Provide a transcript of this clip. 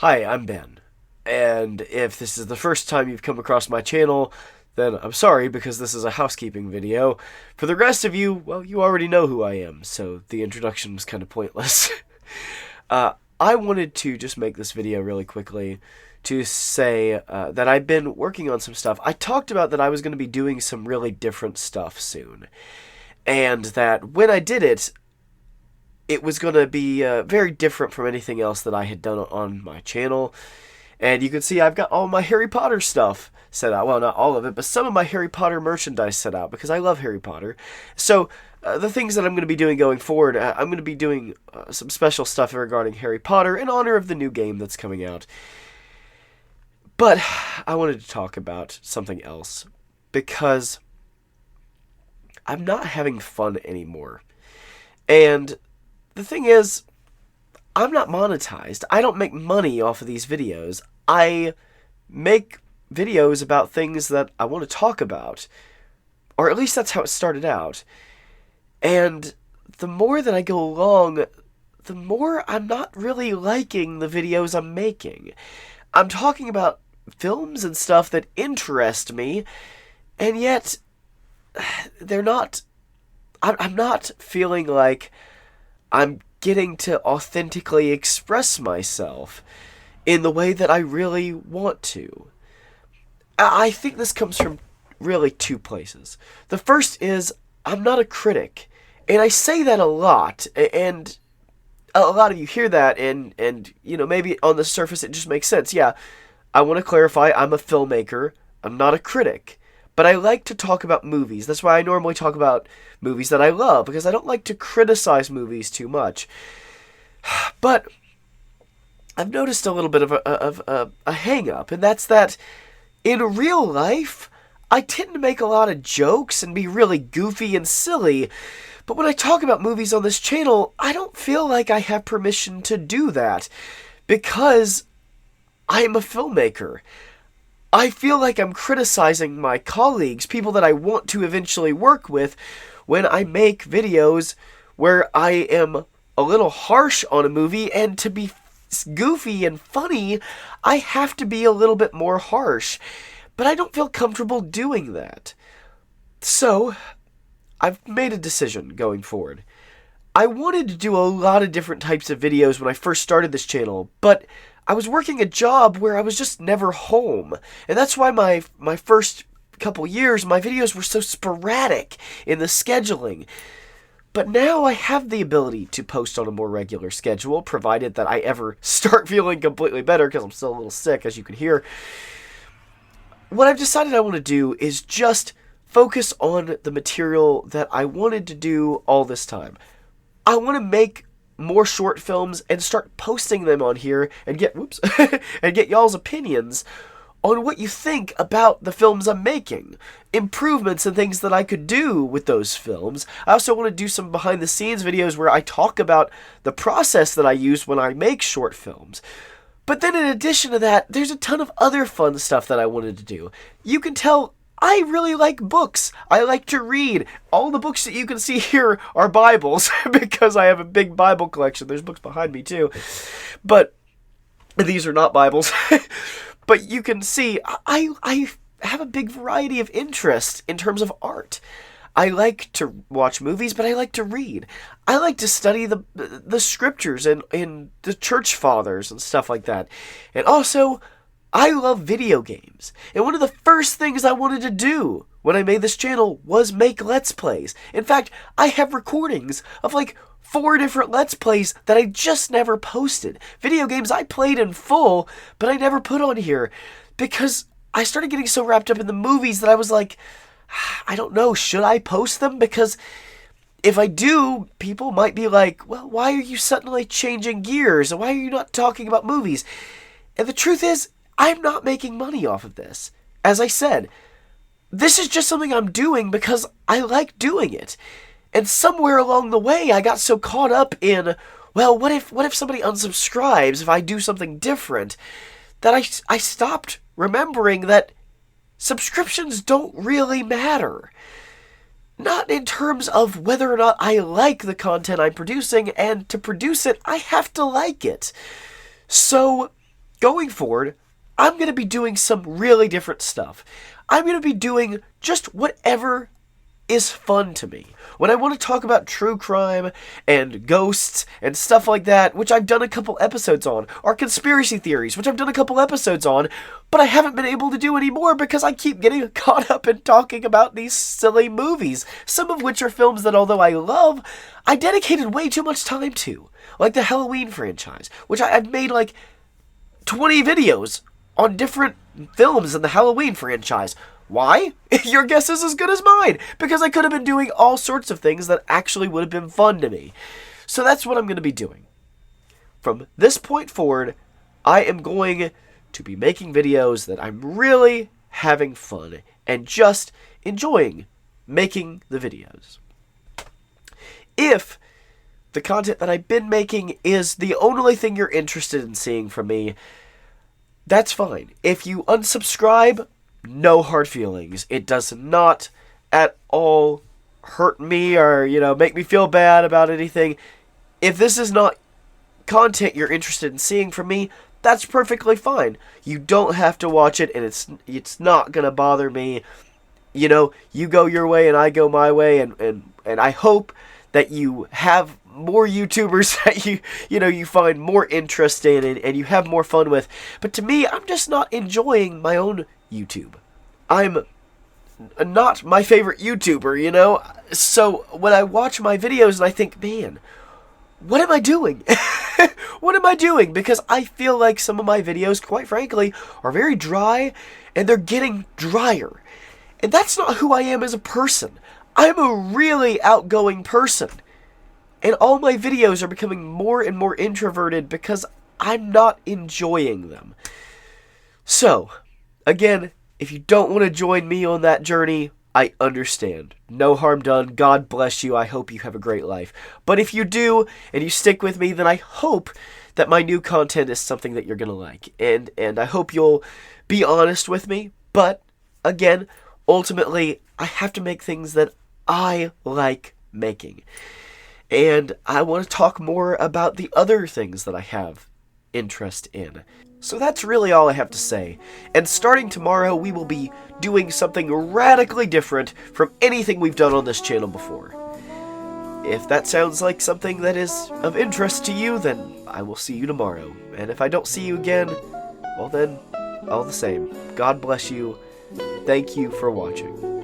Hi, I'm Ben, and if this is the first time you've come across my channel, then I'm sorry because this is a housekeeping video. For the rest of you, well, you already know who I am, so the introduction was kind of pointless. I wanted to just make this video really quickly to say that I've been working on some stuff. I talked about that I was going to be doing some really different stuff soon, and that when I did it, it was going to be very different from anything else that I had done on my channel. And you can see I've got all my Harry Potter stuff set out. Well, not all of it, but some of my Harry Potter merchandise set out because I love Harry Potter. So the things that I'm going to be doing going forward, I'm going to be doing some special stuff regarding Harry Potter in honor of the new game that's coming out. But I wanted to talk about something else because I'm not having fun anymore. And the thing is, I'm not monetized. I don't make money off of these videos. I make videos about things that I want to talk about. Or at least that's how it started out. And the more that I go along, the more I'm not really liking the videos I'm making. I'm talking about films and stuff that interest me, and yet they're not... I'm not feeling like I'm getting to authentically express myself in the way that I really want to. I think this comes from really two places. The first is I'm not a critic, and I say that a lot, and a lot of you hear that, and you know, maybe on the surface it just makes sense. Yeah, I want to clarify, I'm a filmmaker, I'm not a critic. But I like to talk about movies. That's why I normally talk about movies that I love, because I don't like to criticize movies too much. But I've noticed a little bit of a hang-up, and that's that in real life, I tend to make a lot of jokes and be really goofy and silly, but when I talk about movies on this channel, I don't feel like I have permission to do that, because I'm a filmmaker. I feel like I'm criticizing my colleagues, people that I want to eventually work with, when I make videos where I am a little harsh on a movie, and to be goofy and funny, I have to be a little bit more harsh. But I don't feel comfortable doing that. So, I've made a decision going forward. I wanted to do a lot of different types of videos when I first started this channel, but I was working a job where I was just never home. And that's why my first couple years, my videos were so sporadic in the scheduling. But now I have the ability to post on a more regular schedule, provided that I ever start feeling completely better, because I'm still a little sick, as you can hear. What I've decided I want to do is just focus on the material that I wanted to do all this time. I want to make more short films and start posting them on here and get and get y'all's opinions on what you think about the films I'm making, improvements and things that I could do with those films. I also want to do some behind the scenes videos where I talk about the process that I use when I make short films. But then in addition to that, there's a ton of other fun stuff that I wanted to do. You can tell I really like books. I like to read. All the books that you can see here are Bibles, because I have a big Bible collection. There's books behind me too. But these are not Bibles. But you can see I have a big variety of interest in terms of art. I like to watch movies, but I like to read. I like to study the scriptures and the church fathers and stuff like that. And also, I love video games, and one of the first things I wanted to do when I made this channel was make Let's Plays. In fact, I have recordings of like 4 different Let's Plays that I just never posted. Video games I played in full, but I never put on here, because I started getting so wrapped up in the movies that I was like, I don't know, should I post them? Because if I do, people might be like, well, why are you suddenly changing gears? And why are you not talking about movies? And the truth is, I'm not making money off of this. As I said, this is just something I'm doing because I like doing it. And somewhere along the way, I got so caught up in, well, what if somebody unsubscribes if I do something different, that I stopped remembering that subscriptions don't really matter. Not in terms of whether or not I like the content I'm producing, and to produce it, I have to like it. So going forward, I'm going to be doing some really different stuff. I'm going to be doing just whatever is fun to me. When I want to talk about true crime and ghosts and stuff like that, which I've done a couple episodes on, or conspiracy theories, which I've done a couple episodes on, but I haven't been able to do anymore because I keep getting caught up in talking about these silly movies, some of which are films that, although I love, I dedicated way too much time to. Like the Halloween franchise, which I've made like 20 videos on different films in the Halloween franchise. Why? Your guess is as good as mine, because I could have been doing all sorts of things that actually would have been fun to me. So that's what I'm going to be doing. From this point forward, I am going to be making videos that I'm really having fun and just enjoying making the videos. If the content that I've been making is the only thing you're interested in seeing from me, that's fine. If you unsubscribe, no hard feelings. It does not at all hurt me or, make me feel bad about anything. If this is not content you're interested in seeing from me, that's perfectly fine. You don't have to watch it, and it's not gonna bother me. You go your way and I go my way, and I hope that you have more YouTubers that you find more interest in and you have more fun with. But to me, I'm just not enjoying my own YouTube. I'm not my favorite YouTuber, So when I watch my videos and I think, man, what am I doing? What am I doing? Because I feel like some of my videos, quite frankly, are very dry and they're getting drier. And that's not who I am as a person. I'm a really outgoing person. And all my videos are becoming more and more introverted because I'm not enjoying them. So, again, if you don't want to join me on that journey, I understand. No harm done. God bless you. I hope you have a great life. But if you do, and you stick with me, then I hope that my new content is something that you're going to like. And I hope you'll be honest with me. But, again, ultimately, I have to make things that I like making. And I want to talk more about the other things that I have interest in. So that's really all I have to say. And starting tomorrow, we will be doing something radically different from anything we've done on this channel before. If that sounds like something that is of interest to you, then I will see you tomorrow. And if I don't see you again, well then, all the same. God bless you. Thank you for watching.